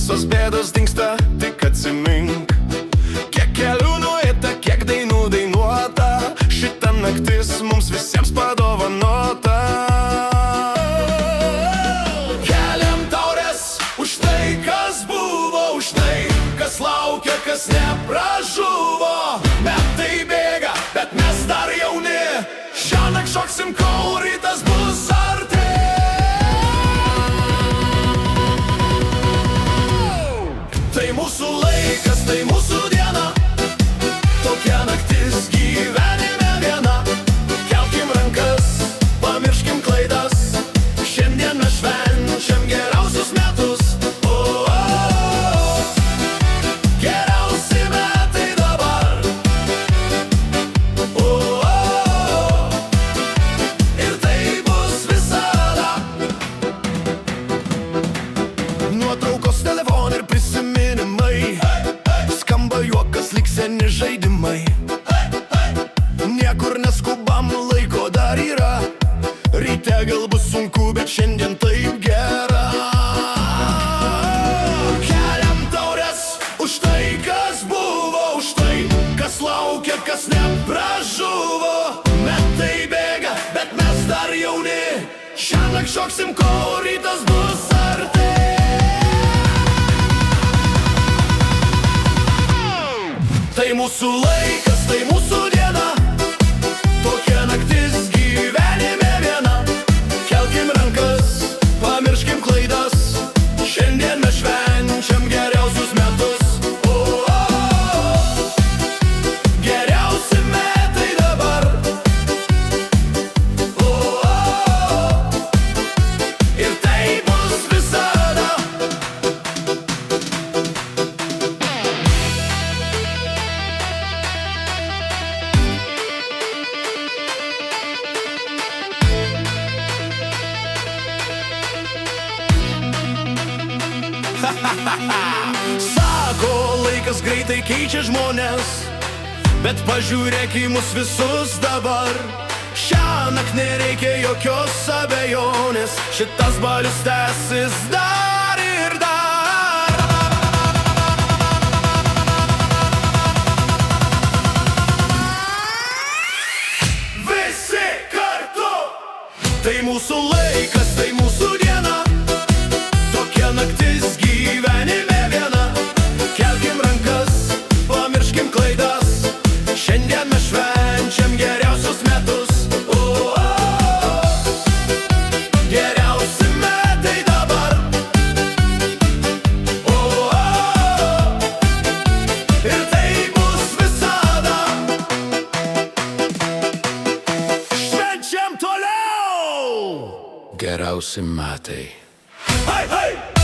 visos bėdos dingsta, tik atsimink. Kiek kelių nueita, kiek dainų dainuota, šita naktis mums visiems padovanota. Keliam taures už tai, kas buvo, už tai, kas laukia, kas nepražuvo. Metai bėga, bet mes dar jauni, šiąnakt šoksim, kol rytas bus arti. Tai mūsų laikas, tai mūsų diena, tokia naktis gyvenime viena. Kelkim rankas, pamirškim klaidas, šiandien mes švenčiam geriausius metus. Geriausi metai dabar. Ir tai bus visada. Nuotraukos telefone ir prisiminimai, skamba juokas lyg seni žaidimai. Niekur neskubam, laiko dar yra, ryte gal bus sunku, bet šiandien taip gera. Keliam taures už tai, kas buvo, už tai, kas laukia, kas nepražuvo. Metai bėga, bet mes dar jauni, šiąnakt šoksim, kol rytas bus arti. Tai mūsų laikas, tai mūsų diena, tokia naktis gyvenime viena. Kelkim rankas, pamirškim klaidas, šiandien mes švenčiam geriausius metus. Geriausi metai dabar. Ir tai bus visada. Sako, laikas greitai keičia žmonės, bet pažiūrėk į mus visus dabar. Šiąnakt nereikia jokios abejonės, šitas balius tęsis dar ir dar. Visi kartu. Tai mūsų laikas, tai mūsų diena, tokia naktis gyvenime viena. Kelkim rankas, pamirškim klaidas, šiandien mes švenčiam geriausius metus. Geriausi metai dabar. Ir tai bus visada. Švenčiam toliau. Geriausi metai. Hai, hai!